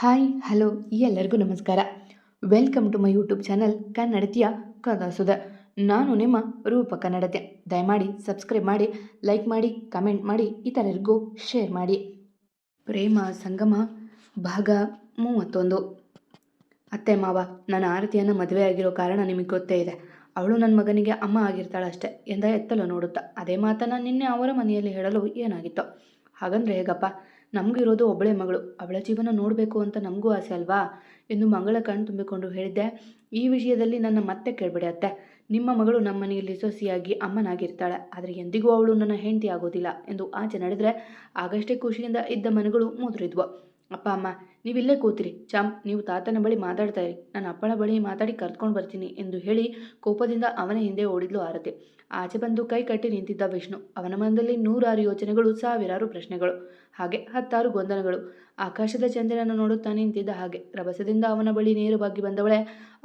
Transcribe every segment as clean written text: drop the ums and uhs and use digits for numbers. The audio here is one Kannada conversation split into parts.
ಹಾಯ್ ಹಲೋ ಎಲ್ಲರಿಗೂ ನಮಸ್ಕಾರ. Welcome to my YouTube channel ಕನ್ನಡತಿಯ ಕಥಾಸುಧ. ನಾನು ನಿಮ್ಮ ರೂಪ ಕನ್ನಡತೆ. ದಯಮಾಡಿ ಸಬ್ಸ್ಕ್ರೈಬ್ ಮಾಡಿ, ಲೈಕ್ ಮಾಡಿ, ಕಮೆಂಟ್ ಮಾಡಿ, ಇತರರಿಗೂ ಶೇರ್ ಮಾಡಿ. ಪ್ರೇಮ ಸಂಗಮ ಭಾಗ 31. ಅತ್ತೆ ಮಾವ, ನನ್ನ ಆರತಿಯನ್ನು ಮದುವೆ ಆಗಿರೋ ಕಾರಣ ನಿಮಗೆ ಗೊತ್ತೇ ಇದೆ. ಅವಳು ನನ್ನ ಮಗನಿಗೆ ಅಮ್ಮ ಆಗಿರ್ತಾಳಷ್ಟೆ ಎಂದ ಎತ್ತಲು ನೋಡುತ್ತಾ. ಅದೇ ಮಾತನ್ನು ನಿನ್ನೆ ಅವರ ಮನೆಯಲ್ಲಿ ಹೇಳಲು ಏನಾಗಿತ್ತು? ಹಾಗಂದ್ರೆ ಹೇಗಪ್ಪ? ನಮಗಿರೋದು ಒಬ್ಬಳೇ ಮಗಳು, ಅವಳ ಜೀವನ ನೋಡಬೇಕು ಅಂತ ನಮಗೂ ಆಸೆ ಅಲ್ವಾ ಎಂದು ಮಂಗಳ ಕಣ್ಣು ತುಂಬಿಕೊಂಡು ಹೇಳಿದ್ದೆ. ಈ ವಿಷಯದಲ್ಲಿ ನನ್ನ ಮತ್ತೆ ಕೇಳಬೇಡಿ ಅತ್ತೆ. ನಿಮ್ಮ ಮಗಳು ನಮ್ಮ ಮನೆಯಲ್ಲಿ ಸೊಸೆಯಾಗಿ ಅಮ್ಮನಾಗಿರ್ತಾಳೆ, ಆದರೆ ಎಂದಿಗೂ ಅವಳು ನನ್ನ ಹೆಂಡತಿ ಆಗೋದಿಲ್ಲ ಎಂದು ಆಚೆ ನಡೆದರೆ ಆಗಷ್ಟೇ ಖುಷಿಯಿಂದ ಇದ್ದ ಮನೆಗಳು ಮುದುರಿದ್ವು. ಅಪ್ಪ ಅಮ್ಮ, ನೀವಿಲ್ಲೇ ಕೂತಿರಿ. ಚಾಮ್, ನೀವು ತಾತನ ಬಳಿ ಮಾತಾಡ್ತಾ ಇರಿ, ನಾನು ಅಪ್ಪನ ಬಳಿ ಮಾತಾಡಿ ಕರ್ಕೊಂಡು ಬರ್ತೀನಿ ಎಂದು ಹೇಳಿ ಕೋಪದಿಂದ ಅವನ ಹಿಂದೆ ಓಡಿದ್ಲು ಆರತಿ. ಆಚೆ ಬಂದು ಕೈ ಕಟ್ಟಿ ನಿಂತಿದ್ದ ವಿಷ್ಣು. ಅವನ ಮನದಲ್ಲಿ ನೂರಾರು ಯೋಚನೆಗಳು, ಸಾವಿರಾರು ಪ್ರಶ್ನೆಗಳು, ಹಾಗೆ ಹತ್ತಾರು ಗೊಂದಲಗಳು. ಆಕಾಶದ ಚಂದ್ರನನ್ನು ನೋಡುತ್ತಾ ನಿಂತಿದ್ದ ಹಾಗೆ ರಭಸದಿಂದ ಅವನ ಬಳಿ ನೇರವಾಗಿ ಬಂದವಳೆ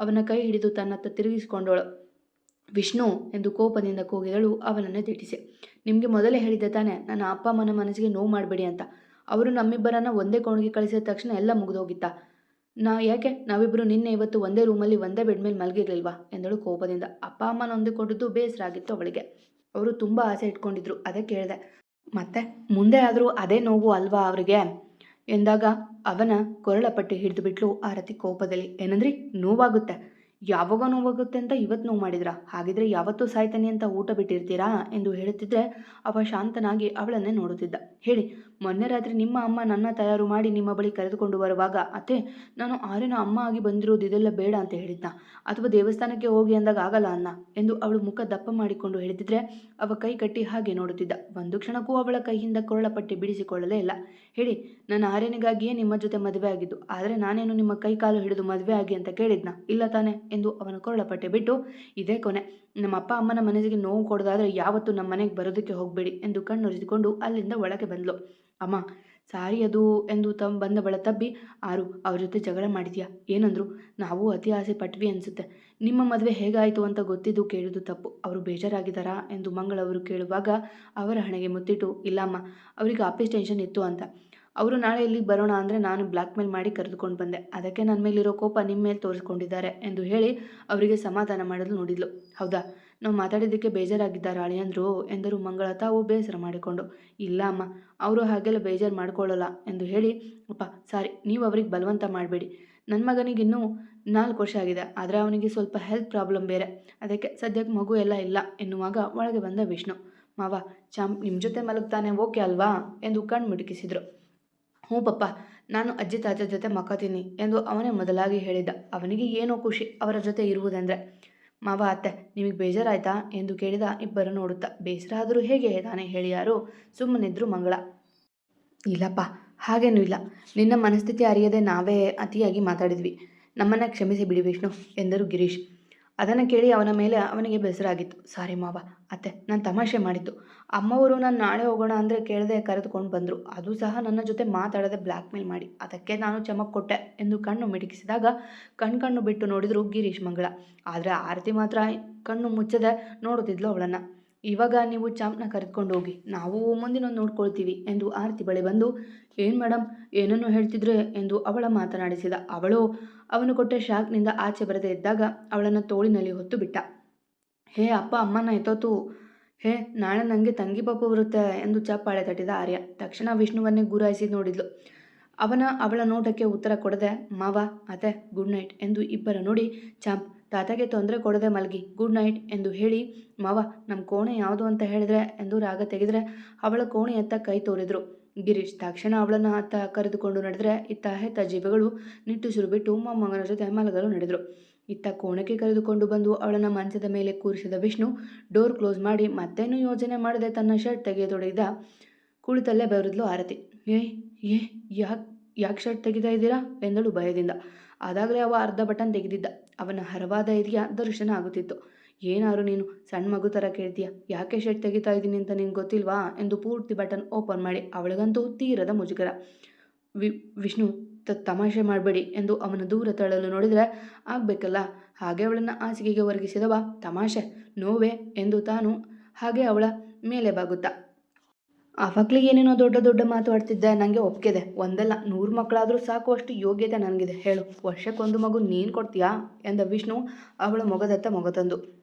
ಅವನ ಕೈ ಹಿಡಿದು ತನ್ನತ್ತ ತಿರುಗಿಸಿಕೊಂಡವಳು. ವಿಷ್ಣು ಎಂದು ಕೋಪದಿಂದ ಕೂಗಿದಳು ಅವನನ್ನು ದಿಟ್ಟಿಸಿ. ನಿಮಗೆ ಮೊದಲೇ ಹೇಳಿದ್ದೆ ತಾನೆ ನನ್ನ ಅಪ್ಪ ಅಮ್ಮನ ಮನಸ್ಸಿಗೆ ನೋವು ಮಾಡಬೇಡಿ ಅಂತ. ಅವರು ನಮ್ಮಿಬ್ಬರನ್ನ ಒಂದೇ ಕೋಣೆಗೆ ಕಳಿಸಿದ ತಕ್ಷಣ ಎಲ್ಲ ಮುಗಿದೋಗಿತ್ತಾ? ಯಾಕೆ ನಾವಿಬ್ಬರು ನಿನ್ನೆ ಇವತ್ತು ಒಂದೇ ರೂಮಲ್ಲಿ ಒಂದೇ ಬೆಡ್ ಮೇಲೆ ಮಲಗಿರ್ಲಿಲ್ವಾ ಎಂದಳು ಕೋಪದಿಂದ. ಅಪ್ಪ ಅಮ್ಮ ನೊಂದಿಕೊಂಡಿದ್ದು ಬೇಸರ ಆಗಿತ್ತು ಅವಳಿಗೆ. ಅವರು ತುಂಬ ಆಸೆ ಇಟ್ಕೊಂಡಿದ್ರು, ಅದಕ್ಕೆ ಹೇಳಿದೆ. ಮತ್ತೆ ಮುಂದೆ ಆದರೂ ಅದೇ ನೋವು ಅಲ್ವಾ ಅವರಿಗೆ ಎಂದಾಗ ಅವನ ಕೊರಳ ಪಟ್ಟಿ ಹಿಡಿದು ಬಿಟ್ಲು ಆರತಿ ಕೋಪದಲ್ಲಿ. ಏನಂದ್ರಿ? ನೋವಾಗುತ್ತೆ? ಯಾವಾಗ ನೋವಾಗುತ್ತೆ ಅಂತ ಇವತ್ತು ನೋವು ಮಾಡಿದ್ರಾ? ಹಾಗಿದ್ರೆ ಯಾವತ್ತೂ ಸಾಯ್ತಾನೆ ಅಂತ ಊಟ ಬಿಟ್ಟಿರ್ತೀರಾ ಎಂದು ಹೇಳುತ್ತಿದ್ದರೆ ಅವ ಶಾಂತನಾಗಿ ಅವಳನ್ನೇ ನೋಡುತ್ತಿದ್ದ. ಹೇಳಿ, ಮೊನ್ನೆ ರಾತ್ರಿ ನಿಮ್ಮ ಅಮ್ಮ ನನ್ನ ತಯಾರು ಮಾಡಿ ನಿಮ್ಮ ಬಳಿ ಕರೆದುಕೊಂಡು ಬರುವಾಗ ಅತ್ತೆ, ನಾನು ಆರಿನ ಅಮ್ಮ ಆಗಿ ಬಂದಿರೋದು ಇದೆಲ್ಲ ಬೇಡ ಅಂತ ಹೇಳಿದ್ನ, ಅಥವಾ ದೇವಸ್ಥಾನಕ್ಕೆ ಹೋಗಿ ಅಂದಾಗ ಆಗಲ್ಲ ಅನ್ನ ಎಂದು ಅವಳು ಮುಖ ದಪ್ಪ ಮಾಡಿಕೊಂಡು ಹೇಳಿದಿದ್ರೆ ಅವ ಕೈ ಕಟ್ಟಿ ಹಾಗೆ ನೋಡುತ್ತಿದ್ದ. ಒಂದು ಕ್ಷಣಕ್ಕೂ ಅವಳ ಕೈಯಿಂದ ಕೊರಳ ಪಟ್ಟಿ ಬಿಡಿಸಿಕೊಳ್ಳಲೇ ಇಲ್ಲ. ಹೇಳಿ, ನನ್ನ ಆರ್ಯನಿಗಾಗಿಯೇ ನಿಮ್ಮ ಜೊತೆ ಮದುವೆ ಆಗಿದ್ದು, ಆದರೆ ನಾನೇನು ನಿಮ್ಮ ಕೈ ಕಾಲು ಹಿಡಿದು ಮದುವೆ ಆಗಿ ಅಂತ ಕೇಳಿದ್ನ? ಇಲ್ಲ ತಾನೆ ಎಂದು ಅವನ ಕೊರಳ ಪಟ್ಟೆ ಬಿಟ್ಟು, ಇದೇ ಕೊನೆ, ನಮ್ಮ ಅಪ್ಪ ಅಮ್ಮನ ಮನಸ್ಸಿಗೆ ನೋವು ಕೊಡೋದಾದರೆ ಯಾವತ್ತೂ ನಮ್ಮ ಮನೆಗೆ ಬರೋದಕ್ಕೆ ಹೋಗಬೇಡಿ ಎಂದು ಕಣ್ಣುರಿಸಿಕೊಂಡು ಅಲ್ಲಿಂದ ಒಳಗೆ ಬಂದ್ಲು. ಅಮ್ಮ ಸಾರಿ ಅದು ಎಂದು ಬಂದವಳ ತಬ್ಬಿ, ಆರು ಅವ್ರ ಜೊತೆ ಜಗಳ ಮಾಡಿದ್ಯಾ? ಏನಂದ್ರು? ನಾವು ಅತಿ ಆಸೆ ಪಟ್ವಿ ಅನಿಸುತ್ತೆ. ನಿಮ್ಮ ಮದುವೆ ಹೇಗಾಯಿತು ಅಂತ ಗೊತ್ತಿದ್ದು ಕೇಳಿದ್ದು ತಪ್ಪು. ಅವರು ಬೇಜಾರಾಗಿದ್ದಾರಾ ಎಂದು ಮಂಗಳವರು ಕೇಳುವಾಗ ಅವರ ಹಣೆಗೆ ಮುತ್ತಿಟ್ಟು, ಇಲ್ಲಮ್ಮ, ಅವರಿಗೆ ಆಫೀಸ್ ಟೆನ್ಷನ್ ಇತ್ತು ಅಂತ. ಅವರು ನಾಳೆ ಇಲ್ಲಿಗೆ ಬರೋಣ ಅಂದರೆ ನಾನು ಬ್ಲ್ಯಾಕ್ ಮೇಲ್ ಮಾಡಿ ಕರೆದುಕೊಂಡು ಬಂದೆ, ಅದಕ್ಕೆ ನನ್ನ ಮೇಲಿರೋ ಕೋಪ ನಿಮ್ಮ ಮೇಲೆ ತೋರಿಸ್ಕೊಂಡಿದ್ದಾರೆ ಎಂದು ಹೇಳಿ ಅವರಿಗೆ ಸಮಾಧಾನ ಮಾಡಲು ನೋಡಿದ್ಲು. ಹೌದಾ, ನಾವು ಮಾತಾಡಿದ್ದಕ್ಕೆ ಬೇಜಾರಾಗಿದ್ದಾರೆ ಅಳಿಯಂದ್ರು ಎಂದರು ಮಂಗಳ ತಾವು ಬೇಸರ ಮಾಡಿಕೊಂಡು. ಇಲ್ಲ ಅಮ್ಮ, ಅವರು ಹಾಗೆಲ್ಲ ಬೇಜಾರು ಮಾಡ್ಕೊಳ್ಳಲ್ಲ ಎಂದು ಹೇಳಿ, ಅಪ್ಪ ಸಾರಿ, ನೀವು ಅವ್ರಿಗೆ ಬಲವಂತ ಮಾಡಬೇಡಿ. ನನ್ನ ಮಗನಿಗಿನ್ನೂ 4 ವರ್ಷ ಆಗಿದೆ, ಆದರೆ ಅವನಿಗೆ ಸ್ವಲ್ಪ ಹೆಲ್ತ್ ಪ್ರಾಬ್ಲಮ್ ಬೇರೆ, ಅದಕ್ಕೆ ಸದ್ಯಕ್ಕೆ ಮಗು ಎಲ್ಲ ಇಲ್ಲ ಎನ್ನುವಾಗ ಒಳಗೆ ಬಂದ ವಿಷ್ಣು. ಮಾವ, ಚಾಂಪ್ ನಿಮ್ಮ ಜೊತೆ ಮಲಗ್ತಾನೆ, ಓಕೆ ಅಲ್ವಾ ಎಂದು ಕಣ್ಣು ಮಿಟುಕಿಸಿದ್ರು. ಹ್ಞೂ ಪಪ್ಪ, ನಾನು ಅಜ್ಜಿ ತಾತ ಜೊತೆ ಮಕ್ಕತೀನಿ ಎಂದು ಅವನೇ ಮೊದಲಾಗಿ ಹೇಳಿದ್ದ. ಅವನಿಗೆ ಏನೋ ಖುಷಿ ಅವರ ಜೊತೆ ಇರುವುದೆಂದರೆ. ಮಾವ, ಅತ್ತೆ ನಿಮಗೆ ಬೇಜಾರಾಯ್ತಾ ಎಂದು ಕೇಳಿದ ಇಬ್ಬರು ನೋಡುತ್ತಾ. ಬೇಸರ ಆದರೂ ಹೇಗೆ ತಾನೇ ಹೇಳಿ ಯಾರು? ಸುಮ್ಮನಿದ್ರು ಮಂಗಳ. ಇಲ್ಲಪ್ಪ, ಹಾಗೇನೂ ಇಲ್ಲ, ನಿನ್ನ ಮನಸ್ಥಿತಿ ಅರಿಯದೆ ನಾವೇ ಅತಿಯಾಗಿ ಮಾತಾಡಿದ್ವಿ, ನಮ್ಮನ್ನು ಕ್ಷಮಿಸಿ ಬಿಡಿ ವಿಷ್ಣು ಎಂದರು ಗಿರೀಶ್. ಅದನ್ನು ಕೇಳಿ ಅವನ ಮೇಲೆ ಅವನಿಗೆ ಬೇಸರಾಗಿತ್ತು. ಸಾರಿ ಮಾವ, ಅತ್ತೆ ನಾನು ತಮಾಷೆ ಮಾಡಿದ್ದು. ಅಮ್ಮವರು ನಾನು ನಾಳೆ ಹೋಗೋಣ ಅಂದರೆ ಕೇಳದೆ ಕರೆದುಕೊಂಡು ಬಂದರು, ಅದು ಸಹ ನನ್ನ ಜೊತೆ ಮಾತಾಡದೆ ಬ್ಲ್ಯಾಕ್ ಮೇಲ್ ಮಾಡಿ, ಅದಕ್ಕೆ ನಾನು ಚಮಕ್ ಕೊಟ್ಟೆ ಎಂದು ಕಣ್ಣು ಮಿಟುಕಿಸಿದಾಗ ಕಣ್ಣು ಬಿಟ್ಟು ನೋಡಿದ್ರು ಗಿರೀಶ್ ಮಂಗಳ. ಆದರೆ ಆರತಿ ಮಾತ್ರ ಕಣ್ಣು ಮುಚ್ಚದೆ ನೋಡುತ್ತಿದ್ಲು ಅವಳನ್ನು. ಇವಾಗ ನೀವು ಚಾಂಪ್ನ ಕರೆದುಕೊಂಡು ಹೋಗಿ, ನಾವು ಮುಂದಿನೊಂದು ನೋಡ್ಕೊಳ್ತೀವಿ ಎಂದು ಆರತಿ ಬಳಿ ಬಂದು, ಏನು ಮೇಡಮ್ ಏನನ್ನು ಹೇಳ್ತಿದ್ರೆ ಎಂದು ಅವಳ ಮಾತನಾಡಿಸಿದ. ಅವನು ಕೊಟ್ಟ ಶಾಕ್ನಿಂದ ಆಚೆ ಬರದೇ ಇದ್ದಾಗ ಅವಳನ್ನು ತೋಳಿನಲ್ಲಿ ಹೊತ್ತು ಬಿಟ್ಟ. ಹೇ ಅಪ್ಪ ಅಮ್ಮನ ಎತ್ತೋತು, ಹೇ ನಾಳೆ ನನಗೆ ತಂಗಿ ಪಾಪು ಬರುತ್ತೆ ಎಂದು ಚಪ್ಪಾಳೆ ತಟ್ಟಿದ ಆರ್ಯ. ತಕ್ಷಣ ವಿಷ್ಣುವನ್ನೇ ಗುರಾಯಿಸಿ ನೋಡಿದ್ಲು. ಅವಳ ನೋಟಕ್ಕೆ ಉತ್ತರ ಕೊಡದೆ, ಮಾವ, ಅತ್ತೆ ಗುಡ್ ನೈಟ್ ಎಂದು ಇಬ್ಬರ ನೋಡಿ, ಚಾಂಪ್ ತಾತಗೆ ತೊಂದರೆ ಕೊಡದೆ ಮಲಗಿ, ಗುಡ್ ನೈಟ್ ಎಂದು ಹೇಳಿ, ಮಾವ ನಮ್ಮ ಕೋಣೆ ಯಾವುದು ಅಂತ ಹೇಳಿದ್ರೆ ಎಂದು ರಾಗ ತೆಗೆದರೆ ಅವಳ ಕೋಣೆಯತ್ತ ಕೈ ತೋರಿದ್ರು ಗಿರೀಶ್. ತಕ್ಷಣ ಅವಳನ್ನು ಅತ್ತ ಕರೆದುಕೊಂಡು ನಡೆದರೆ ಇತ್ತ ಹೆತ್ತ ಜೀವಿಗಳು ನಿಟ್ಟುಸಿರು ಬಿಟ್ಟು ಮೊಮ್ಮಗನ ಜೊತೆ ಮಲಗಲು ನಡೆದರು. ಇತ್ತ ಕೋಣೆಗೆ ಕರೆದುಕೊಂಡು ಬಂದು ಅವಳನ್ನು ಮಂಚದ ಮೇಲೆ ಕೂರಿಸಿದ ವಿಷ್ಣು ಡೋರ್ ಕ್ಲೋಸ್ ಮಾಡಿ ಮತ್ತೇನು ಯೋಚನೆ ಮಾಡದೆ ತನ್ನ ಶರ್ಟ್ ತೆಗೆಯತೊಡಗಿದ. ಕುಳಿತಲ್ಲೇ ಬರೆದ್ಲು ಆರತಿ. ಏ ಯಾಕೆ ಶರ್ಟ್ ತೆಗಿತಾ ಇದ್ದೀರಾ ಎಂದಳು ಭಯದಿಂದ. ಅದಾಗಲೇ ಅವ ಅರ್ಧ ಬಟನ್ ತೆಗೆದಿದ್ದ. ಅವನ ಹರವಾದ ಇದೆಯ ದರ್ಶನ ಆಗುತ್ತಿತ್ತು. ಏನಾರು ನೀನು ಸಣ್ಣ ಮಗು ಥರ ಕೇಳ್ತೀಯ, ಯಾಕೆ ಶರ್ಟ್ ತೆಗಿತಾ ಇದ್ದೀನಿ ಅಂತ ನಿಂಗೆ ಗೊತ್ತಿಲ್ವಾ ಎಂದು ಪೂರ್ತಿ ಬಟನ್ ಓಪನ್ ಮಾಡಿ ಅವಳಿಗಂತೂ ತೀರದ ಮುಜುಗರ. ವಿಷ್ಣು ತಮಾಷೆ ಮಾಡಬೇಡಿ ಎಂದು ಅವನ ದೂರ ತಳ್ಳಲು ನೋಡಿದರೆ ಆಗಬೇಕಲ್ಲ. ಹಾಗೆ ಅವಳನ್ನು ಹಾಸಿಗೆಗೆ ಒರಗಿಸಿದವ, ತಮಾಷೆ ನೋವೇ ಎಂದು ತಾನು ಹಾಗೆ ಅವಳ ಮೇಲೆ ಬಾಗುತ್ತಾ, ಆವಾಗಲೇ ಏನೇನೋ ದೊಡ್ಡ ದೊಡ್ಡ ಮಾತು ಆಡ್ತಿದ್ದೆ, ನನಗೆ ಒಪ್ಪಿಗೆ. ಒಂದಲ್ಲ 100 ಮಕ್ಕಳಾದರೂ ಸಾಕು ಅಷ್ಟು ಯೋಗ್ಯತೆ ನನಗಿದೆ. ಹೇಳು, ವರ್ಷಕ್ಕೊಂದು ಮಗು ನೀನು ಕೊಡ್ತೀಯಾ ಎಂದ ವಿಷ್ಣು ಅವಳ ಮೊಗದತ್ತ ಮೊಗ ತಂದು.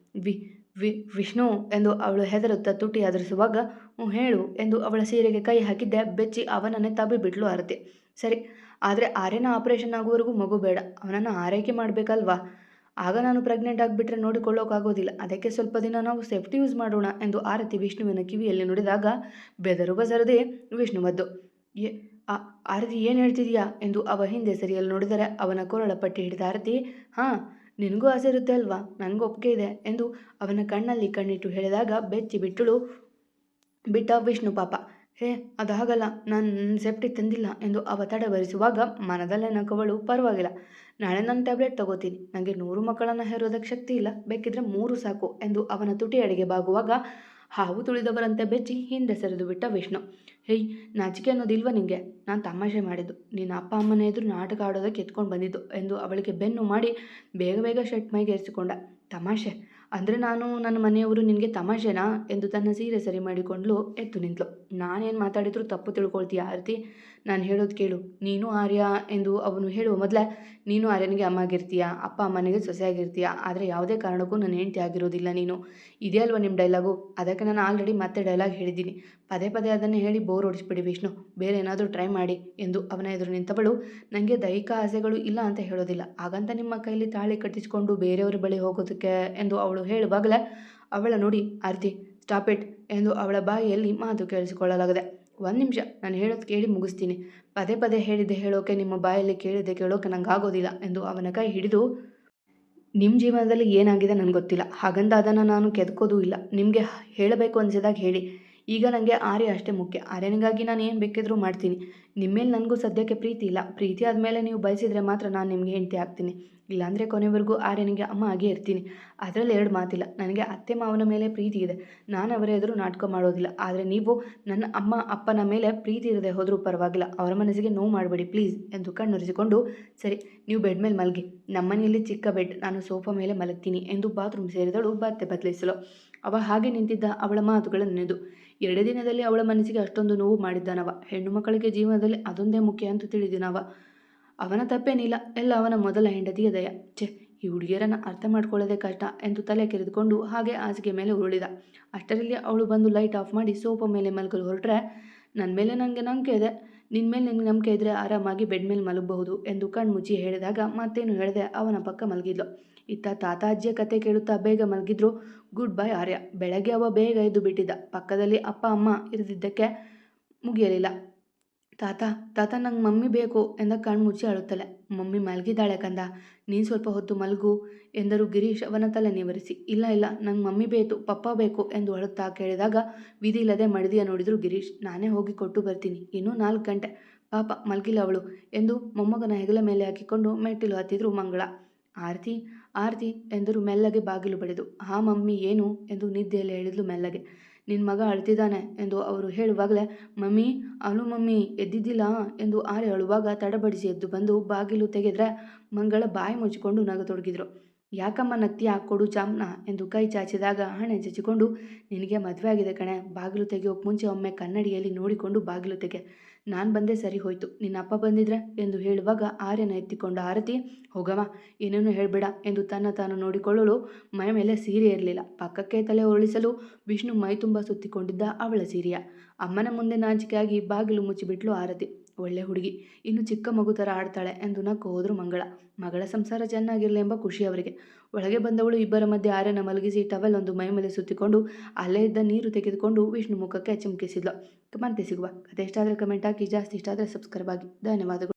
ವಿ ವಿ ವಿಷ್ಣು ಎಂದು ಅವಳು ಹೆದರುತ್ತಾ ತುಟಿ ಅದರಿಸುವಾಗ, ಹ್ಞೂ ಹೇಳು ಎಂದು ಅವಳ ಸೀರೆಗೆ ಕೈ ಹಾಕಿದ್ದೆ ಬೆಚ್ಚಿ ಅವನನ್ನೇ ತಬ್ಬಿ ಬಿಟ್ಲು ಆರತಿ. ಸರಿ, ಆದರೆ ಆರ್ಯನ ಆಪರೇಷನ್ ಆಗುವವರೆಗೂ ಮಗು ಬೇಡ. ಅವನನ್ನು ಆರೈಕೆ ಮಾಡಬೇಕಲ್ವಾ? ಆಗ ನಾನು ಪ್ರೆಗ್ನೆಂಟ್ ಆಗಿಬಿಟ್ರೆ ನೋಡಿಕೊಳ್ಳೋಕ್ಕಾಗೋದಿಲ್ಲ. ಅದಕ್ಕೆ ಸ್ವಲ್ಪ ದಿನ ನಾವು ಸೇಫ್ಟಿ ಯೂಸ್ ಮಾಡೋಣ ಎಂದು ಆರತಿ ವಿಷ್ಣುವಿನ ಕಿವಿಯಲ್ಲಿ ನುಡಿದಾಗ ಬೆದರು ಬಸರದೆ ವಿಷ್ಣು ಮದ್ದು. ಏ ಆರತಿ ಏನು ಹೇಳ್ತಿದೀಯಾ ಎಂದು ಅವ ಹಿಂದೆ ಸರಿಯಲು ನೋಡಿದರೆ ಅವನ ಕೊರಳ ಪಟ್ಟಿ ಹಿಡಿದ ಆರತಿ, ಹಾಂ, ನಿನಗೂ ಆಸೆ ಇರುತ್ತೆ ಅಲ್ವಾ, ನನಗೂ ಒಪ್ಪಿಗೆ ಇದೆ ಎಂದು ಅವನ ಕಣ್ಣಲ್ಲಿ ಕಣ್ಣಿಟ್ಟು ಹೇಳಿದಾಗ ಬೆಚ್ಚಿ ಬಿಟ್ಟ ವಿಷ್ಣು ಪಾಪ. ಹೇ, ಅದಾಗಲ್ಲ, ನಾನು ಸೇಫ್ಟಿ ತಂದಿಲ್ಲ ಎಂದು ಅವ ತಡಬರಿಸುವಾಗ ಮನದಲ್ಲೇ ನಕ್ಕವಳು, ಪರವಾಗಿಲ್ಲ, ನಾಳೆ ನಾನು ಟ್ಯಾಬ್ಲೆಟ್ ತಗೋತೀನಿ. ನನಗೆ 100 ಮಕ್ಕಳನ್ನು ಹೆರೋದಕ್ಕೆ ಶಕ್ತಿ ಇಲ್ಲ, ಬೇಕಿದ್ರೆ 3 ಸಾಕು ಎಂದು ಅವನ ತುಟಿ ಅಡಿಗೆ ಬಾಗುವಾಗ ಹಾವು ತುಳಿದವರಂತೆ ಬೆಚ್ಚಿ ಹಿಂದೆ ಸರಿದು ಬಿಟ್ಟ ವಿಷ್ಣು. ಹೇಯ್, ನಾಚಿಕೆ ಅನ್ನೋದಿಲ್ವ ನಿಂಗೆ? ನಾನು ತಮಾಷೆ ಮಾಡಿದ್ದು. ನಿನ್ನ ಅಪ್ಪ ಅಮ್ಮನ ಎದುರು ನಾಟಕ ಆಡೋದಕ್ಕೆ ಎತ್ಕೊಂಡು ಬಂದಿದ್ದು ಎಂದು ಅವಳಿಗೆ ಬೆನ್ನು ಮಾಡಿ ಬೇಗ ಬೇಗ ಶರ್ಟ್ ಮೈಗೆ ಏರಿಸಿಕೊಂಡ. ತಮಾಷೆ ಅಂದರೆ ನಾನು ನನ್ನ ಮನೆಯವರು ನಿನಗೆ ತಮಾಷೆನಾ ಎಂದು ತನ್ನ ಸೀರೆ ಸರಿ ಮಾಡಿಕೊಂಡ್ಲು ಎದ್ದು ನಿಂತಳು. ನಾನೇನು ಮಾತಾಡಿದ್ರು ತಪ್ಪು ತಿಳ್ಕೊಳ್ತೀಯ ಆರತಿ? ನಾನು ಹೇಳೋದು ಕೇಳು. ನೀನು ಆರ್ಯ ಎಂದು ಅವನು ಹೇಳುವ ಮೊದಲೇ, ನೀನು ಆರ್ಯನಿಗೆ ಅಮ್ಮ ಆಗಿರ್ತೀಯ, ಅಪ್ಪ ಅಮ್ಮನಿಗೆ ಸೊಸೆಯಾಗಿರ್ತೀಯ, ಆದರೆ ಯಾವುದೇ ಕಾರಣಕ್ಕೂ ನನ್ನ ಹೆಂಡತಿ ಆಗಿರೋದಿಲ್ಲ ನೀನು. ಇದೇ ಅಲ್ವಾ ನಿಮ್ಮ ಡೈಲಾಗು? ಅದಕ್ಕೆ ನಾನು ಆಲ್ರೆಡಿ ಮತ್ತೆ ಡೈಲಾಗ್ ಹೇಳಿದ್ದೀನಿ. ಪದೇ ಪದೇ ಅದನ್ನೇ ಹೇಳಿ ಬೋರ್ ಹೊಡಿಸ್ಬಿಡಿ ವಿಷ್ಣು, ಬೇರೆ ಏನಾದರೂ ಟ್ರೈ ಮಾಡಿ ಎಂದು ಅವನ ಎದುರು ನಿಂತವಳು. ನನಗೆ ದೈಹಿಕ ಆಸೆಗಳು ಇಲ್ಲ ಅಂತ ಹೇಳೋದಿಲ್ಲ, ಹಾಗಂತ ನಿಮ್ಮ ಕೈಲಿ ತಾಳಿ ಕಟ್ಟಿಸಿಕೊಂಡು ಬೇರೆಯವ್ರ ಬಳಿ ಹೋಗೋದಕ್ಕೆ ಎಂದು ಅವಳು ಹೇಳುವಾಗಲೇ ಅವಳ ನೋಡಿ, ಆರತಿ ಸ್ಟಾಪ್ ಇಟ್ ಎಂದು ಅವಳ ಬಾಯಿಯಲ್ಲಿ ಮಾತು ಕೇಳಿಸಿಕೊಳ್ಳಲಾಗದೆ. 1 ನಿಮಿಷ, ನಾನು ಹೇಳೋದು ಕೇಳಿ ಮುಗಿಸ್ತೀನಿ. ಪದೇ ಪದೇ ಹೇಳಿದ್ದೆ ಹೇಳೋಕೆ ನಿಮ್ಮ ಬಾಯಲ್ಲಿ ಕೇಳಿದ್ದೆ ಕೇಳೋಕೆ ನಂಗೆ ಆಗೋದಿಲ್ಲ ಎಂದು ಅವನ ಕೈ ಹಿಡಿದು, ನಿಮ್ಮ ಜೀವನದಲ್ಲಿ ಏನಾಗಿದೆ ನನಗೆ ಗೊತ್ತಿಲ್ಲ, ಹಾಗಂತ ಅದನ್ನು ನಾನು ಕೆದಕೋದೂ ಇಲ್ಲ. ನಿಮಗೆ ಹೇಳಬೇಕು ಅನಿಸಿದಾಗ ಹೇಳಿ. ಈಗ ನನಗೆ ಆರ್ಯ ಅಷ್ಟೇ ಮುಖ್ಯ. ಆರ್ಯನಿಗಾಗಿ ನಾನು ಏನು ಬೇಕಿದ್ರೂ ಮಾಡ್ತೀನಿ. ನಿಮ್ಮ ಮೇಲೆ ನನಗೂ ಸದ್ಯಕ್ಕೆ ಪ್ರೀತಿ ಇಲ್ಲ. ಪ್ರೀತಿ ಆದಮೇಲೆ ನೀವು ಬಯಸಿದರೆ ಮಾತ್ರ ನಾನು ನಿಮಗೆ ಹೆಂಡತಿ ಆಗ್ತೀನಿ. ಇಲ್ಲಾಂದರೆ ಕೊನೆವರೆಗೂ ಆರ್ಯನಿಗೆ ಅಮ್ಮ ಆಗೇ ಇರ್ತೀನಿ. ಅದರಲ್ಲಿ 2 ಮಾತಿಲ್ಲ. ನನಗೆ ಅತ್ತೆ ಮಾವನ ಮೇಲೆ ಪ್ರೀತಿ ಇದೆ, ನಾನು ಅವರ ಎದುರು ನಾಟಕ ಮಾಡೋದಿಲ್ಲ. ಆದರೆ ನೀವು ನನ್ನ ಅಮ್ಮ ಅಪ್ಪನ ಮೇಲೆ ಪ್ರೀತಿ ಇರದೆ ಹೋದರೂ ಪರವಾಗಿಲ್ಲ, ಅವರ ಮನಸ್ಸಿಗೆ ನೋವು ಮಾಡಬೇಡಿ ಪ್ಲೀಸ್ ಎಂದು ಕಣ್ಣುರಿಸಿಕೊಂಡು, ಸರಿ, ನೀವು ಬೆಡ್ ಮೇಲೆ ಮಲಗಿ, ನಮ್ಮನೆಯಲ್ಲಿ ಚಿಕ್ಕ ಬೆಡ್, ನಾನು ಸೋಫಾ ಮೇಲೆ ಮಲಗ್ತೀನಿ ಎಂದು ಬಾತ್ರೂಮ್ ಸೇರಿದಳು ಬತ್ತೆ ಬದಲಿಸಲು. ಅವ ಹಾಗೆ ನಿಂತಿದ್ದ ಅವಳ ಮಾತುಗಳನ್ನು ನೆನೆದು 2 ದಿನದಲ್ಲಿ ಅವಳ ಮನಸ್ಸಿಗೆ ಅಷ್ಟೊಂದು ನೋವು ಮಾಡಿದ್ದಾನವ. ಹೆಣ್ಣು ಮಕ್ಕಳಿಗೆ ಜೀವನದಲ್ಲಿ ಅದೊಂದೇ ಮುಖ್ಯ ಅಂತ ತಿಳಿದಿನವ. ಅವನ ತಪ್ಪೇನಿಲ್ಲ, ಎಲ್ಲ ಅವನ ಮೊದಲ ಹೆಂಡತಿಯ ದಯ. ಛೆ, ಈ ಹುಡುಗಿಯರನ್ನು ಅರ್ಥ ಮಾಡ್ಕೊಳ್ಳೋದೇ ಕಷ್ಟ ಎಂದು ತಲೆ ಕೆರೆದುಕೊಂಡು ಹಾಗೆ ಹಾಸಿಗೆ ಮೇಲೆ ಉರುಳಿದ. ಅಷ್ಟರಲ್ಲಿ ಅವಳು ಬಂದು ಲೈಟ್ ಆಫ್ ಮಾಡಿ ಸೋಫಾ ಮೇಲೆ ಮಲಗಲು ಹೊರಟ್ರೆ, ನನ್ನ ಮೇಲೆ ನನಗೆ ನಂಬಿಕೆ ಇದೆ, ನಿನ್ನ ಮೇಲೆ ನಿನಗೆ ನಂಬಿಕೆ ಇದ್ದರೆ ಆರಾಮಾಗಿ ಬೆಡ್ ಮೇಲೆ ಮಲಗಬಹುದು ಎಂದು ಕಣ್ಮುಚ್ಚಿ ಹೇಳಿದಾಗ ಮತ್ತೇನು ಹೇಳದೆ ಅವನ ಪಕ್ಕ ಮಲಗಿದ್ಲು. ಇತ್ತ ತಾತ ಅಜ್ಜಿಯ ಕತೆ ಕೇಳುತ್ತಾ ಬೇಗ ಮಲಗಿದ್ರು. ಗುಡ್ ಬೈ ಆರ್ಯ. ಬೆಳಗ್ಗೆ ಅವ ಬೇಗ ಎದ್ದು ಬಿಟ್ಟಿದ್ದ. ಪಕ್ಕದಲ್ಲಿ ಅಪ್ಪ ಅಮ್ಮ ಇರದಿದ್ದಕ್ಕೆ ಮುಗಿಯಲಿಲ್ಲ. ತಾತ ತಾತ ನಂಗೆ ಮಮ್ಮಿ ಬೇಕು ಎಂದ ಕಣ್ಮುಚ್ಚಿ ಅಳುತ್ತಲೆ. ಮಮ್ಮಿ ಮಲಗಿದ್ದಾಳೆ ಕಂದ, ನೀನು ಸ್ವಲ್ಪ ಹೊತ್ತು ಮಲಗು ಎಂದರು ಗಿರೀಶ್ ಅವನ ತಲೆ ನಿವರಿಸಿ. ಇಲ್ಲ ಇಲ್ಲ, ನಂಗೆ ಮಮ್ಮಿ ಬೇಕು, ಪಪ್ಪ ಬೇಕು ಎಂದು ಅಳುತ್ತಾ ಕೇಳಿದಾಗ ವಿಧಿ ಇಲ್ಲದೆ ಮಡದಿಯ ನೋಡಿದ್ರು ಗಿರೀಶ್. ನಾನೇ ಹೋಗಿ ಕೊಟ್ಟು ಬರ್ತೀನಿ, ಇನ್ನೂ 4 ಗಂಟೆ, ಪಾಪ ಮಲಗಿಲ್ಲ ಅವಳು ಎಂದು ಮೊಮ್ಮಗನ ಹೆಗಲ ಮೇಲೆ ಹಾಕಿಕೊಂಡು ಮೆಟ್ಟಿಲು ಹತ್ತಿದ್ರು ಮಂಗಳ. ಆರತಿ ಆರತಿ ಎಂದರು ಮೆಲ್ಲಗೆ ಬಾಗಿಲು ಬಡಿದು. ಹಾ ಮಮ್ಮಿ, ಏನು ಎಂದು ನಿದ್ದೆಯಲ್ಲಿ ಹೇಳಿದ್ಲು ಮೆಲ್ಲಗೆ. ನಿನ್ನ ಮಗ ಅಳ್ತಿದ್ದಾನೆ ಎಂದು ಅವರು ಹೇಳುವಾಗಲೇ, ಮಮ್ಮಿ ಅಳು ಮಮ್ಮಿ, ಎದ್ದಿದ್ದಿಲ್ಲ ಎಂದು ಆರ್ಯ ಅಳುವಾಗ ತಡಬಡಿಸಿ ಎದ್ದು ಬಂದು ಬಾಗಿಲು ತೆಗೆದ್ರೆ ಮಂಗಳ ಬಾಯಿ ಮುಚ್ಚಿಕೊಂಡು ನಗತೊಡಗಿದ್ರು. ಯಾಕಮ್ಮ ನಗ್ತೀಯಾ, ಕೊಡು ಜಾಮ್ನ ಎಂದು ಕೈ ಚಾಚಿದಾಗ ಹಣೆ ಚಚ್ಚಿಕೊಂಡು, ನಿನಗೆ ಮದುವೆ ಆಗಿದೆ ಕಣೆ, ಬಾಗಿಲು ತೆಗೆಯೋಕೆ ಮುಂಚೆ ಒಮ್ಮೆ ಕನ್ನಡಿಯಲ್ಲಿ ನೋಡಿಕೊಂಡು ಬಾಗಿಲು ತೆಗೆ. ನಾನು ಬಂದೆ ಸರಿ ಹೋಯ್ತು, ನಿನ್ನ ಅಪ್ಪ ಬಂದಿದ್ರೆ ಎಂದು ಹೇಳುವಾಗ ಆರ್ಯನ ಎತ್ತಿಕೊಂಡ ಆರತಿ, ಹೋಗವ, ಏನೇನು ಹೇಳಬೇಡ ಎಂದು ತನ್ನ ತಾನು ನೋಡಿಕೊಳ್ಳಲು ಮೈ ಮೇಲೆ ಸೀರೆ ಇರಲಿಲ್ಲ. ಪಕ್ಕಕ್ಕೆ ತಲೆ ಉರುಳಿಸಲು ವಿಷ್ಣು ಮೈ ತುಂಬ ಸುತ್ತಿಕೊಂಡಿದ್ದ ಅವಳ ಸೀರೆಯ. ಅಮ್ಮನ ಮುಂದೆ ನಾಚಿಕೆಯಾಗಿ ಬಾಗಿಲು ಮುಚ್ಚಿಬಿಟ್ಲು ಆರತಿ. ಒಳ್ಳೆ ಹುಡುಗಿ, ಇನ್ನು ಚಿಕ್ಕ ಮಗು ಥರ ಆಡ್ತಾಳೆ ಎಂದು ನಕ್ಕು ಹೋದ್ರು ಮಂಗಳ. ಮಗಳ ಸಂಸಾರ ಚೆನ್ನಾಗಿರಲಿ ಎಂಬ ಖುಷಿ ಅವರಿಗೆ. ಒಳಗೆ ಬಂದವಳು ಇಬ್ಬರ ಮಧ್ಯೆ ಆರ್ಯನ ಮಲಗಿಸಿ ಟವೆಲ್ ಒಂದು ಮೈ ಮೇಲೆ ಸುತ್ತಿಕೊಂಡು ಅಲ್ಲೇ ಇದ್ದ ನೀರು ತೆಗೆದುಕೊಂಡು ವಿಷ್ಣು ಮುಖಕ್ಕೆ ಚಿಮುಕಿಸಿದ್ಲು. ಮತ್ತೆ ಸಿಗುವ. ಕತೆ ಇಷ್ಟ ಆದರೆ ಕಮೆಂಟ್ ಹಾಕಿ, ಜಾಸ್ತಿ ಇಷ್ಟ ಆದರೆ ಸಬ್ಸ್ಕ್ರೈಬ್ ಆಗಿ. ಧನ್ಯವಾದಗಳು.